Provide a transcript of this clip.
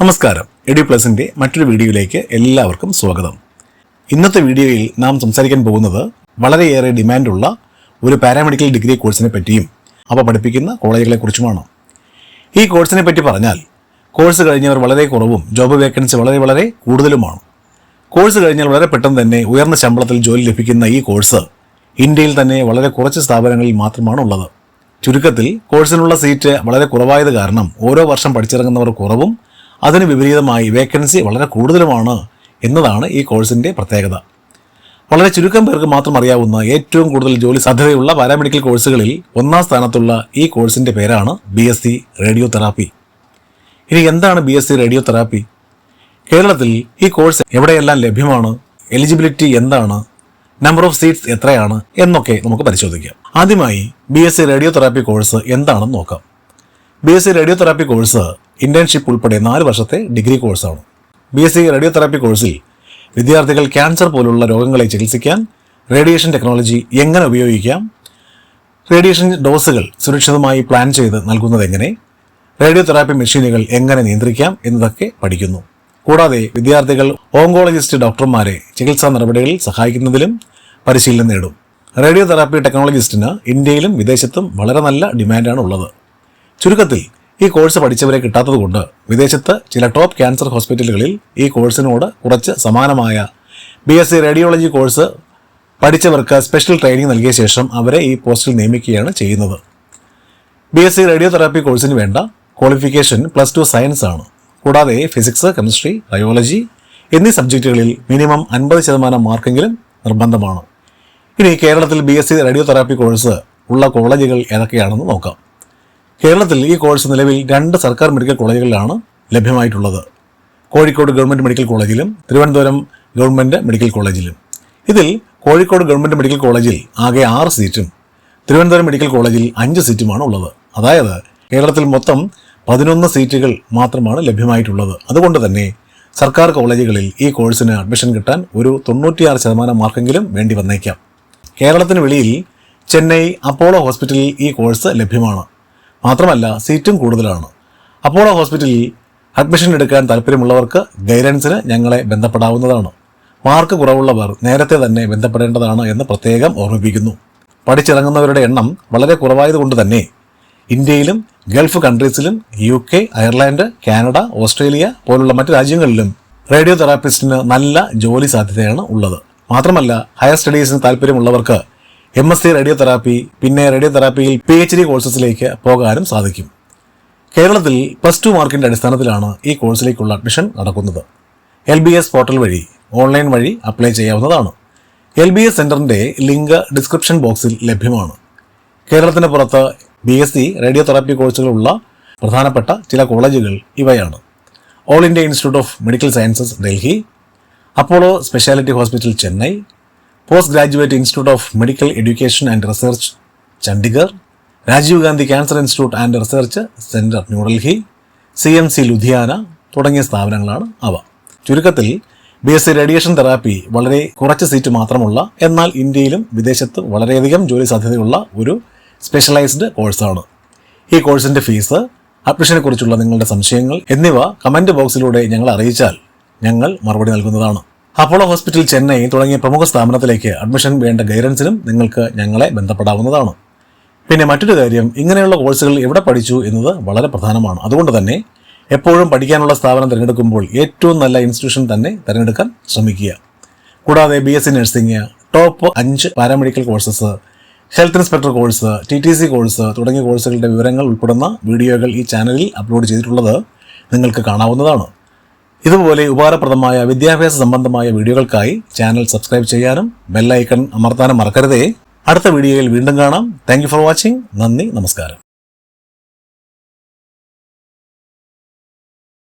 നമസ്കാരം. എഡ്യു പ്ലസിന്റെ മറ്റൊരു വീഡിയോയിലേക്ക് എല്ലാവർക്കും സ്വാഗതം. ഇന്നത്തെ വീഡിയോയിൽ നാം സംസാരിക്കാൻ പോകുന്നത് വളരെയേറെ ഡിമാൻഡുള്ള ഒരു പാരാമെഡിക്കൽ ഡിഗ്രി കോഴ്സിനെ പറ്റിയും അവ പഠിപ്പിക്കുന്ന കോളേജുകളെക്കുറിച്ചുമാണ്. ഈ കോഴ്സിനെ പറ്റി പറഞ്ഞാൽ കോഴ്സ് കഴിഞ്ഞവർ വളരെ കുറവും ജോബ് വേക്കൻസി വളരെ കൂടുതലുമാണ്. കോഴ്സ് കഴിഞ്ഞാൽ വളരെ പെട്ടെന്ന് തന്നെ ഉയർന്ന ശമ്പളത്തിൽ ജോലി ലഭിക്കുന്ന ഈ കോഴ്സ് ഇന്ത്യയിൽ തന്നെ വളരെ കുറച്ച് സ്ഥാപനങ്ങളിൽ മാത്രമാണ് ഉള്ളത്. ചുരുക്കത്തിൽ കോഴ്സിനുള്ള സീറ്റ് വളരെ കുറവായത് കാരണം ഓരോ വർഷം പഠിച്ചിറങ്ങുന്നവർ കുറവും അതിന് വിപരീതമായി വേക്കൻസി വളരെ കൂടുതലുമാണ് എന്നതാണ് ഈ കോഴ്സിൻ്റെ പ്രത്യേകത. വളരെ ചുരുക്കം പേർക്ക് മാത്രം അറിയാവുന്ന ഏറ്റവും കൂടുതൽ ജോലി സാധ്യതയുള്ള പാരാമെഡിക്കൽ കോഴ്സുകളിൽ ഒന്നാം സ്ഥാനത്തുള്ള ഈ കോഴ്സിൻ്റെ പേരാണ് BSc റേഡിയോതെറാപ്പി. ഇനി എന്താണ് BSc റേഡിയോതെറാപ്പി? കേരളത്തിൽ ഈ കോഴ്സ് എവിടെയെല്ലാം ലഭ്യമാണ്, എലിജിബിലിറ്റി എന്താണ്, നമ്പർ ഓഫ് സീറ്റ്സ് എത്രയാണ് എന്നൊക്കെ നമുക്ക് പരിശോധിക്കാം. ആദ്യമായി BSc റേഡിയോതെറാപ്പി കോഴ്സ് എന്താണെന്ന് നോക്കാം. BSc റേഡിയോതെറാപ്പി കോഴ്സ് ഇന്റേൺഷിപ്പ് ഉൾപ്പെടെ 4 വർഷത്തെ ഡിഗ്രി കോഴ്സാണ്. BSc റേഡിയോതെറാപ്പി കോഴ്സിൽ വിദ്യാർത്ഥികൾ ക്യാൻസർ പോലുള്ള രോഗങ്ങളെ ചികിത്സിക്കാൻ റേഡിയേഷൻ ടെക്നോളജി എങ്ങനെ ഉപയോഗിക്കാം, റേഡിയേഷൻ ഡോസുകൾ സുരക്ഷിതമായി പ്ലാൻ ചെയ്ത് നൽകുന്നത് എങ്ങനെ, റേഡിയോതെറാപ്പി മെഷീനുകൾ എങ്ങനെ നിയന്ത്രിക്കാം എന്നതൊക്കെ പഠിക്കുന്നു. കൂടാതെ വിദ്യാർത്ഥികൾ ഓങ്കോളജിസ്റ്റ് ഡോക്ടർമാരെ ചികിത്സാ നടപടികളിൽ സഹായിക്കുന്നതിലും പരിശീലനം നേടും. റേഡിയോതെറാപ്പി ടെക്നോളജിസ്റ്റിന് ഇന്ത്യയിലും വിദേശത്തും വളരെ നല്ല ഡിമാൻഡാണ് ഉള്ളത്. ചുരുക്കത്തിൽ ഈ കോഴ്സ് പഠിച്ചവരെ കിട്ടാത്തതുകൊണ്ട് വിദേശത്ത് ചില ടോപ്പ് ക്യാൻസർ ഹോസ്പിറ്റലുകളിൽ ഈ കോഴ്സിനോട് കുറച്ച് സമാനമായ BSc റേഡിയോളജി കോഴ്സ് പഠിച്ചവർക്ക് സ്പെഷ്യൽ ട്രെയിനിങ് നൽകിയ ശേഷം അവരെ ഈ പോസ്റ്റിൽ നിയമിക്കുകയാണ് ചെയ്യുന്നത്. BSc റേഡിയോതെറാപ്പി കോഴ്സിന് വേണ്ട ക്വാളിഫിക്കേഷൻ +2 സയൻസ് ആണ്. കൂടാതെ ഫിസിക്സ്, കെമിസ്ട്രി, ബയോളജി എന്നീ സബ്ജക്റ്റുകളിൽ മിനിമം 50% മാർക്കെങ്കിലും നിർബന്ധമാണ്. ഇനി കേരളത്തിൽ BSc റേഡിയോതെറാപ്പി കോഴ്സ് ഉള്ള കോളേജുകൾ ഏതൊക്കെയാണെന്ന് നോക്കാം. കേരളത്തിൽ ഈ കോഴ്സ് നിലവിൽ 2 സർക്കാർ മെഡിക്കൽ കോളേജുകളിലാണ് ലഭ്യമായിട്ടുള്ളത്. കോഴിക്കോട് ഗവൺമെൻറ് മെഡിക്കൽ കോളേജിലും തിരുവനന്തപുരം ഗവൺമെൻറ് മെഡിക്കൽ കോളേജിലും. ഇതിൽ കോഴിക്കോട് ഗവൺമെൻറ് മെഡിക്കൽ കോളേജിൽ ആകെ 6 സീറ്റും തിരുവനന്തപുരം മെഡിക്കൽ കോളേജിൽ 5 സീറ്റുമാണ് ഉള്ളത്. അതായത് കേരളത്തിൽ മൊത്തം 11 സീറ്റുകൾ മാത്രമാണ് ലഭ്യമായിട്ടുള്ളത്. അതുകൊണ്ട് തന്നെ സർക്കാർ കോളേജുകളിൽ ഈ കോഴ്സിന് അഡ്മിഷൻ കിട്ടാൻ ഒരു 96% മാർക്കെങ്കിലും വേണ്ടി വന്നേക്കാം. കേരളത്തിന് വെളിയിൽ ചെന്നൈ അപ്പോളോ ഹോസ്പിറ്റലിൽ ഈ കോഴ്സ് ലഭ്യമാണ്. മാത്രമല്ല സീറ്റും കൂടുതലാണ്. അപ്പോളോ ഹോസ്പിറ്റലിൽ അഡ്മിഷൻ എടുക്കാൻ താല്പര്യമുള്ളവർക്ക് ഗൈഡൻസിന് ഞങ്ങളെ ബന്ധപ്പെടാവുന്നതാണ്. മാർക്ക് കുറവുള്ളവർ നേരത്തെ തന്നെ ബന്ധപ്പെടേണ്ടതാണ് എന്ന് പ്രത്യേകം ഓർമ്മിപ്പിക്കുന്നു. പഠിച്ചിറങ്ങുന്നവരുടെ എണ്ണം വളരെ കുറവായതുകൊണ്ട് തന്നെ ഇന്ത്യയിലും ഗൾഫ് കൺട്രീസിലും UK, അയർലൻഡ്, കാനഡ, ഓസ്ട്രേലിയ പോലുള്ള മറ്റ് രാജ്യങ്ങളിലും റേഡിയോതെറാപ്പിസ്റ്റിന് നല്ല ജോലി സാധ്യതയാണ് ഉള്ളത്. മാത്രമല്ല ഹയർ സ്റ്റഡീസിന് താല്പര്യമുള്ളവർക്ക് MSc റേഡിയോതെറാപ്പി പിന്നെ റേഡിയോതെറാപ്പിയിൽ PhD കോഴ്സസിലേക്ക് പോകാനും സാധിക്കും. കേരളത്തിൽ +2 മാർക്കിൻ്റെ അടിസ്ഥാനത്തിലാണ് ഈ കോഴ്സിലേക്കുള്ള അഡ്മിഷൻ നടക്കുന്നത്. LBS പോർട്ടൽ വഴി ഓൺലൈൻ വഴി അപ്ലൈ ചെയ്യാവുന്നതാണ്. LBS സെൻറ്ററിൻ്റെ ലിങ്ക് ഡിസ്ക്രിപ്ഷൻ ബോക്സിൽ ലഭ്യമാണ്. കേരളത്തിന് പുറത്ത് BSc റേഡിയോതെറാപ്പി കോഴ്സുകളുള്ള പ്രധാനപ്പെട്ട ചില കോളേജുകൾ ഇവയാണ്: all India institute of medical sciences Delhi, Apollo speciality hospital Chennai, post graduate institute of medical education and research Chandigarh, Rajiv Gandhi cancer institute and research centre New Delhi, CMC Ludhiana തുടങ്ങിയ സ്ഥാപനങ്ങളാണ് അവ. ചുരുക്കത്തിൽ BSc റേഡിയേഷൻ തെറാപ്പി വളരെ കുറച്ച് സീറ്റ് മാത്രമുള്ള എന്നാൽ ഇന്ത്യയിലും വിദേശത്തും വളരെയധികം ജോലി സാധ്യതയുള്ള ഒരു സ്പെഷ്യലൈസ്ഡ് കോഴ്സാണ്. ഈ കോഴ്സിൻ്റെ ഫീസ്, അഡ്മിഷനെ കുറിച്ചുള്ള നിങ്ങളുടെ സംശയങ്ങൾ എന്നിവ കമൻറ്റ് ബോക്സിലൂടെ ഞങ്ങളെ അറിയിച്ചാൽ ഞങ്ങൾ മറുപടി നൽകുന്നതാണ്. അപ്പോളോ ഹോസ്പിറ്റൽ ചെന്നൈ തുടങ്ങിയ പ്രമുഖ സ്ഥാപനത്തിലേക്ക് അഡ്മിഷൻ വേണ്ട ഗൈഡൻസിനും നിങ്ങൾക്ക് ഞങ്ങളെ ബന്ധപ്പെടാവുന്നതാണ്. പിന്നെ മറ്റൊരു കാര്യം, ഇങ്ങനെയുള്ള കോഴ്സുകൾ എവിടെ പഠിച്ചു എന്നത് വളരെ പ്രധാനമാണ്. അതുകൊണ്ട് തന്നെ എപ്പോഴും പഠിക്കാനുള്ള സ്ഥാപനം തിരഞ്ഞെടുക്കുമ്പോൾ ഏറ്റവും നല്ല ഇൻസ്റ്റിറ്റ്യൂഷൻ തന്നെ തിരഞ്ഞെടുക്കാൻ ശ്രമിക്കുക. കൂടാതെ BSc nursing, top 5 paramedical courses, health inspector course, TTC course തുടങ്ങിയ കോഴ്സുകളുടെ വിവരങ്ങൾ ഉൾപ്പെടുന്ന വീഡിയോകൾ ഈ ചാനലിൽ അപ്ലോഡ് ചെയ്തിട്ടുള്ളത് നിങ്ങൾക്ക് കാണാവുന്നതാണ്. ഇതുപോലെ ഉപകാരപ്രദമായ വിദ്യാഭ്യാസ സംബന്ധമായ വീഡിയോകൾക്കായി ചാനൽ സബ്സ്ക്രൈബ് ചെയ്യാനും ബെൽ ഐക്കൺ അമർത്താനും മറക്കരുതേ. അടുത്ത വീഡിയോയിൽ വീണ്ടും കാണാം. Thank you for watching. നന്ദി, നമസ്കാരം.